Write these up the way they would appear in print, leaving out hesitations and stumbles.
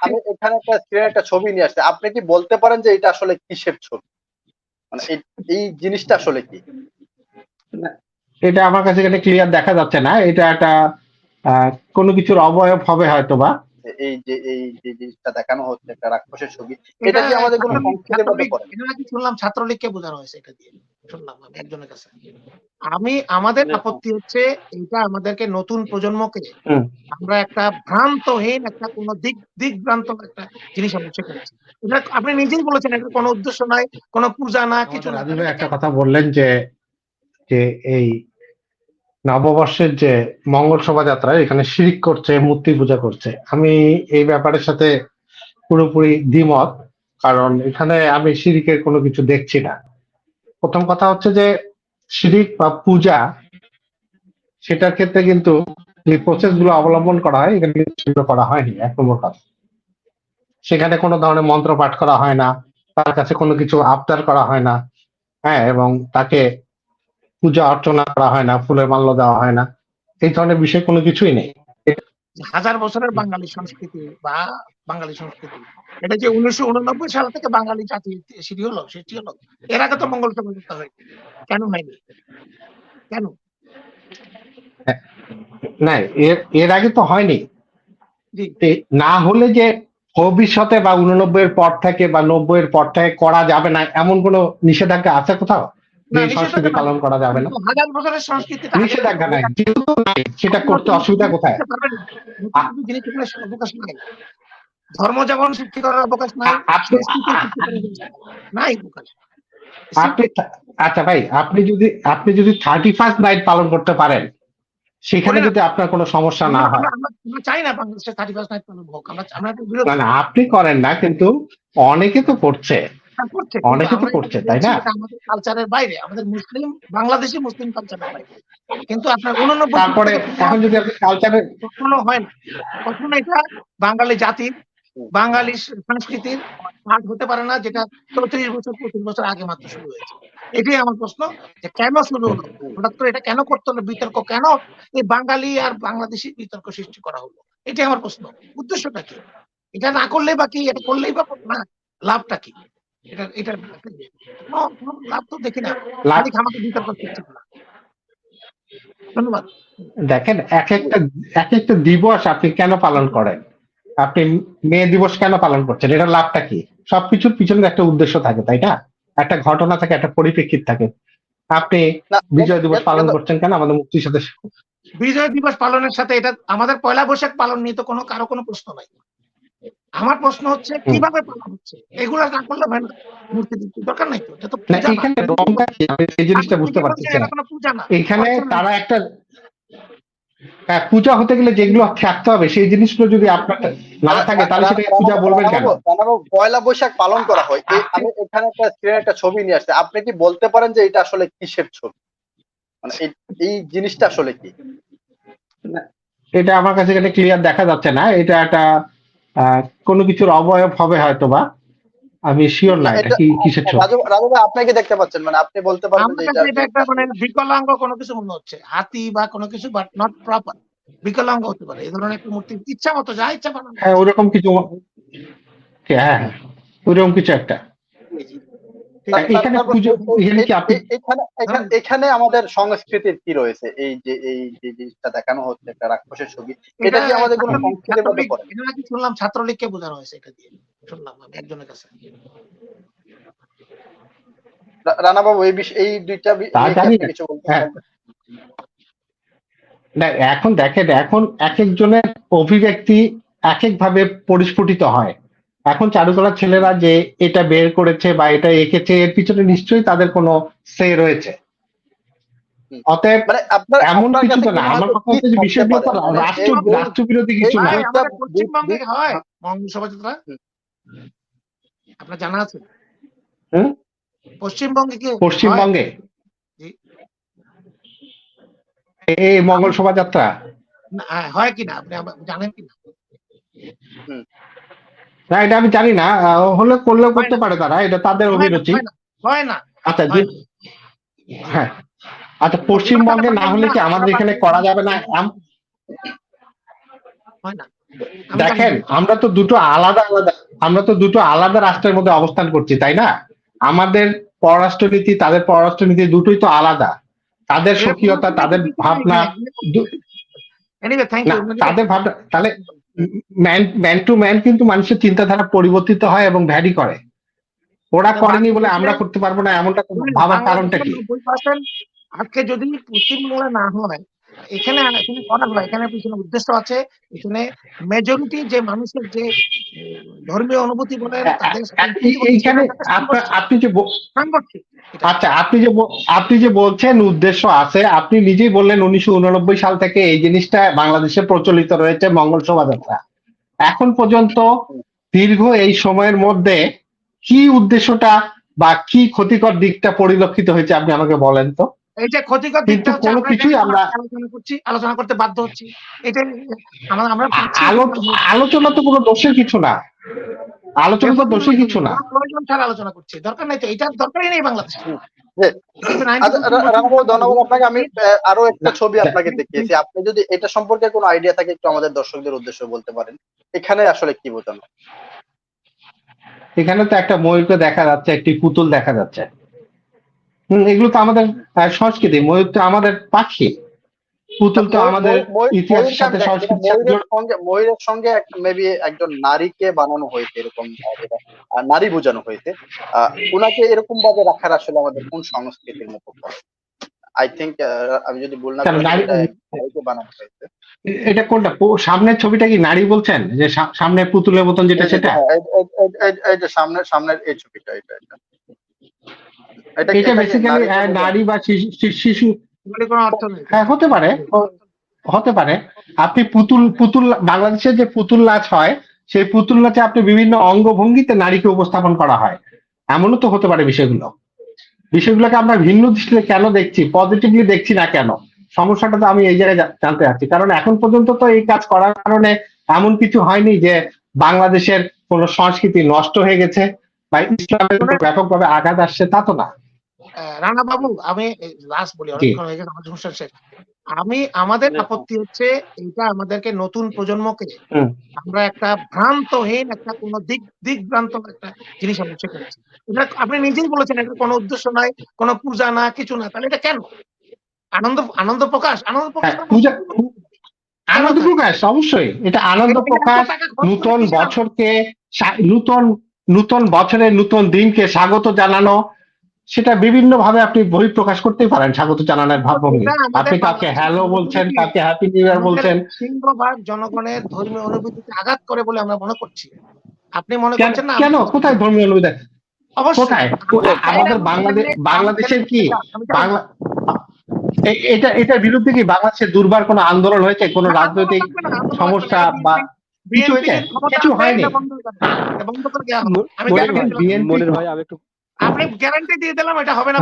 আমি এখানে একটা স্ক্রিনে একটা ছবি নিয়ে আসছি। আপনি কি বলতে পারেন যে এটা আসলে কিসের ছবি? মানে এই জিনিসটা আসলে কি? এটা আমার কাছে এখানে ক্লিয়ার দেখা যাচ্ছে না। এটা একটা কোনো কিছুর অবয়ব হবে হয়তোবা। এই যে জিনিসটা দেখানো হচ্ছে একটা রাক্ষসের ছবি। এটা এটা কি আমাদের কোনো সংস্কৃতির মধ্যে পড়ে? এটা নাকি শুনলাম ছাত্রলীগকে বোঝানো হয়েছে এটা দিয়ে। শুনলাম আমি একজনের কাছে। আমাদের আপত্তি হচ্ছে এটা আমাদেরকে নতুন প্রজন্মকে হুম। আমরা একটা ভ্রান্তহীন একটা কোন দিকভ্রান্ত একটা জিনিস আমরা শেখাচ্ছি। এটা আপনি নিজেই বলেছেন এটা কোনো উদ্দেশ্য নাই, কোনো পূজা না, কিছু না। রাজু ভাই একটা কথা বললেন যে যে এই নববর্ষের যে মঙ্গল শোভাযাত্রা এখানে শিরিক করছে, মূর্তি পূজা করছে। আমি এই ব্যাপারের সাথে পুরোপুরি দ্বিমত, কারণ এখানে আমি শিরিকের কোনো কিছু দেখছি না। প্রথম কথা হচ্ছে যে শিরিক বা পূজা সেটার ক্ষেত্রে কিন্তু যে প্রসেস গুলো অবলম্বন করা হয় এখানে কিন্তু সেগুলো করা হয়নি। এক নম্বর কথা, সেখানে কোনো ধরনের মন্ত্র পাঠ করা হয় না, তার কাছে কোনো কিছু আবদার করা হয় না, হ্যাঁ, এবং তাকে পূজা অর্চনা করা হয় না, ফুলের মাল্য দেওয়া হয় না, এই ধরনের বিষয় কোনো কিছুই নেই। হাজার বছরের বাঙালি সংস্কৃতি বা বাঙালি সংস্কৃতি এটা যে 1989 সাল থেকে বাঙালি জাতি সেটি হলো সেটি হলো এর আগে তো মঙ্গল শোভাযাত্রা হয়নি, কেন হয়নি? কেন না, এর আগে তো হয়নি। জি না হলে যে ভবিষ্যতে বা 89 এর পর থেকে বা 90 এর পর থেকে করা যাবে না এমন কোনো নিষেধাজ্ঞা আছে কোথাও যে না, এই সংস্কৃতি নিষেধাজ্ঞা পালন করা যাবে না? হাজার বছরের সংস্কৃতি নিষেধাজ্ঞা নাই, যেহেতু নাই সেটা করতে অসুবিধা কোথায়? জিনিস অবকাশ নাই, ধর্ম যেমন সৃষ্টি করার অবকাশ নাই, নাই অবকাশ। আপনি আচ্ছা ভাই, আপনি যদি 31st নাইট পালন করতে পারেন সেখানে যদি আপনার কোনো সমস্যা না হয়, আমরা চাই না বাংলাদেশে 31st নাইট পালন হোক, আমরা না আপনি করেন না, কিন্তু অনেকে তো করছে, অনেকে তো করছে, তাই না? আমাদের কালচারের বাইরে, আমাদের মুসলিম বাংলাদেশি মুসলিম কালচারের বাইরে, কিন্তু আপনার 89 তারপরে এখন যদি আপনি কালচারে কখনো হয় না, কখনো এটা বাঙালি জাতির বাঙালি সংস্কৃতির পাঠ হতে পারে না, যেটা 34 বছর 25 বছর আগে মাত্র শুরু হয়েছে। এটাই আমার প্রশ্ন, যে কেন শুরু হলো হঠাৎ করে, এটা কেন করতে হলো, বিতর্ক কেন এই বাঙালি আর বাংলাদেশি বিতর্ক সৃষ্টি করা হলো, এটাই আমার প্রশ্ন। উদ্দেশ্যটা কি? এটা না করলে বা কি, এটা করলেই বা না, লাভটা কি? এটা লাভ তো দেখি না, আমাকে বিতর্ক সৃষ্টি করা। ধন্যবাদ। দেখেন, এক একটা দিবস আপনি কেন পালন করেন? আপনি মে দিবস কেন পালন করছেন? এটা লাভটা কি? সবকিছুর পিছনে একটা উদ্দেশ্য থাকে, তাই না? একটা ঘটনা থাকে, একটা পরিপ্রেক্ষিত থাকে। আপনি বিজয় দিবস পালন করছেন কেন? আমাদের মুক্তির সাথে বিজয় দিবস পালনের সাথে এটা আমাদের পয়লা বৈশাখ পালন নিয়ে তো কারো কোনো প্রশ্ন নাই। আমার প্রশ্ন হচ্ছে কিভাবে পালন হচ্ছে, এগুলা না করলে হয় না। মূর্তি দরকার নাই তো, এটা তো পূজা না। এখানে রংটা কি? আমি এই জিনিসটা বুঝতে পারছি না। এখানে তারা একটা পূজা হতে গেলে যেগুলো থাকতে হবে সেই জিনিসগুলো যদি আপনার না থাকে তাহলে সেটাকে পূজা বলবেন কেন? পয়লা বৈশাখ পালন করা হয়। আমি এখানে একটা স্ক্রিনে একটা ছবি নিয়ে আসছি। আপনি কি বলতে পারেন যে এটা আসলে কিসের ছবি? মানে এই জিনিসটা আসলে কি? এটা আমার কাছে এখানে ক্লিয়ার দেখা যাচ্ছে না। এটা একটা কোনো কিছুর অবয়ব হবে হয়তোবা, আমি শিওর না এটা কি কিসের ছবি। রাজু ভাই, আপনি কি দেখতে পাচ্ছেন? মানে আপনি বলতে পারেন যে এটা একটা মানে বিকলাঙ্গ কোনো কিছু মনে হচ্ছে, হাতি বা কোনো কিছু, বাট নট প্রপার, বিকলাঙ্গ হতে পারে এই ধরনের একটা মূর্তি, ইচ্ছা মতো যা ইচ্ছা বানানো। হ্যাঁ, ওরকম কিছু, হ্যাঁ ওরকম কিছু একটা। এখানে আমাদের সংস্কৃতির কি রয়েছে? এই যে জিনিসটা দেখানো হচ্ছে একটা রাক্ষসের ছবি, এটা কি আমাদের কোনো সংস্কৃতির মধ্যে পড়ে? এটা নাকি শুনলাম ছাত্রলীগকে বোঝানো হয়েছে এটা দিয়ে, শুনলাম আমি একজনের কাছে। রানা বাবু, এই দুইটা কিছু বলতে পারেন? না, এখন দেখেন, এখন এক একজনের অভিব্যক্তি এক এক ভাবে পরিস্ফুটিত হয়। এখন চারুকলার ছেলেরা যে এটা বের করেছে বা এটা এঁকেছে, এর পিছনে নিশ্চয়ই তাদের কোনো সে রয়েছে। অতএব এমন কিছু তো না। আমার কথা হচ্ছে যে বিষয়গুলো তো রাষ্ট্রবিরোধী কিছু না। পশ্চিমবঙ্গে হয় মঙ্গল শোভাযাত্রা, আপনার জানা আছে? পশ্চিমবঙ্গে কি? পশ্চিমবঙ্গে এই মঙ্গল শোভাযাত্রা হয় কিনা আপনি জানেন কিনা? না, এটা আমি জানি না। হলে করলেও করতে পারে তারা, এটা তাদের অভিরুচি। হয় না। আচ্ছা, হ্যাঁ, আচ্ছা, পশ্চিমবঙ্গে না হলে কি আমাদের এখানে করা যাবে না? হয় না, দেখেন, আমরা তো দুটো আলাদা রাষ্ট্রের মধ্যে অবস্থান করছি, তাই না? আমাদের পররাষ্ট্রনীতি, তাদের পররাষ্ট্রনীতি দুটোই তো আলাদা। তাদের স্বকীয়তা, তাদের ভাবনা, এনিওয়ে থ্যাংক না, ইউ। তাদের ভাবনা, তাহলে ম্যান টু ম্যান কিন্তু মানুষের চিন্তাধারা পরিবর্তিত হয় এবং ভ্যারি করে। ওরা করেনি বলে আমরা করতে পারবো না, এমনটা ভাবার কারণটা কি? 90% আজকে যদি পশ্চিমবাংলা না হয়, এখানে করা হয়, এখানে পিছনে উদ্দেশ্য আছে, এখানে মেজরিটি যে মানুষের যে ধর্মীয় অনুভূতি বলেন, তাদের এইখানে আপনি যে সাংগঠনিক। আচ্ছা, আপনি যে বলছেন উদ্দেশ্য আছে, আপনি নিজেই বললেন 1989 সাল থেকে এই জিনিসটা বাংলাদেশে প্রচলিত রয়েছে, মঙ্গল শোভাযাত্রা। এখন পর্যন্ত দীর্ঘ এই সময়ের মধ্যে কি উদ্দেশ্যটা বা কি ক্ষতিকর দিকটা পরিলক্ষিত হয়েছে আপনি আমাকে বলেন তো। এই যে ক্ষতিকর কিন্তু দিকটা কোনো কিছুই আমরা আলোচনা করতে বাধ্য হচ্ছি। এটা আমরা আলোচনা তো কোনো দোষের কিছু না, আলোচনা তো দোষের কিছু না। প্রয়োজন ছাড়া আলোচনা করছি, দরকার নাই তো, এটা দরকারই নেই বাংলাদেশে। ধন্যবাদ আপনাকে। আমি আরো একটা ছবি আপনাকে দেখিয়েছি, আপনি যদি এটা সম্পর্কে কোনো আইডিয়া থাকে একটু আমাদের দর্শকদের উদ্দেশ্যে বলতে পারেন, এখানে আসলে কি বোঝানো? এখানে তো একটা ময়ূরকে দেখা যাচ্ছে, একটি পুতুল দেখা যাচ্ছে। এগুলো তো আমাদের সংস্কৃতি। ময়ূর তো আমাদের পাখি, পুতুল তো আমাদের ইতিহাসের সাথে ময়ূরের সঙ্গে মেবি একজন নারীকে বানানো হয়েছে, এরকম নারী বোঝানো হয়েছে। ওনাকে এরকম ভাবে রাখার আসলে আমাদের কোন সংস্কৃতির মতো? আই থিঙ্ক আমি যদি বল না নারীকে বানানো হয়েছে। এটা কোনটা? সামনের ছবিটা কি নারী বলছেন? যে সামনে পুতুলের মতন যেটা, সেটা? এই যে সামনের এই ছবিটা, এটা বেসিক্যালি নারী বা শিশু। হ্যাঁ, হতে পারে। আপনি পুতুল বাংলাদেশের যে পুতুল নাচ হয়, সেই পুতুল নাচে আপনি বিভিন্ন অঙ্গভঙ্গিতে নারীকে উপস্থাপন করা হয়, এমনও তো হতে পারে। বিষয়গুলোকে আমরা ভিন্ন দৃষ্টিতে কেন দেখছি, পজিটিভলি দেখছি না কেন? সমস্যাটা তো আমি এই জায়গায় জানতে চাচ্ছি। কারণ এখন পর্যন্ত তো এই কাজ করার কারণে এমন কিছু হয়নি যে বাংলাদেশের কোন সংস্কৃতি নষ্ট হয়ে গেছে বা ইসলামের ব্যাপকভাবে আঘাত আসছে, তা তো না। রানা বাবু, আমি লাস্ট বলি, অনেকক্ষণ হয়ে গেছে, আমার সমস্যা শেষ। আমাদের আপত্তি হচ্ছে এটা আমাদেরকে নতুন প্রজন্মকে আমরা একটা ভ্রান্তহীন একটা কোন দিকভ্রান্ত একটা জিনিস আমরা শেখাচ্ছি। এটা আপনি নিজেই বলেছেন, এটা কোনো উদ্দেশ্য নাই, কোনো পূজা না, কিছু না। তাহলে এটা কেন? আনন্দ প্রকাশ অবশ্যই এটা আনন্দ প্রকাশ। নতুন বছরকে, নতুন বছরের নতুন দিনকে স্বাগত জানানো, সেটা বিভিন্ন ভাবে আপনি বহিঃপ্রকাশ করতেই পারেন। স্বাগত জানানোর ভাবভঙ্গি, আপনি কাকে হ্যালো বলছেন, কাকে হ্যাপি নিউ ইয়ার বলছেন। সিংহভাগ জনগণের ধর্মীয় অনুভূতিতে আঘাত করে বলে আমরা মনে করছি। আপনি মনে করছেন না? কেন? কোথায় ধর্মীয় অনুভূতি? কোথায়? আমাদের বাংলাদেশের কি এটার বিরুদ্ধে কি বাংলাদেশের দুর্বার কোনো আন্দোলন হয়েছে? কোনো রাজনৈতিক সমস্যা বা কিছু হয়েছে? কিছু হয়নি। আপনি গ্যারান্টি দিয়ে দিলাম এটা হবে না।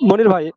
মনির ভাই,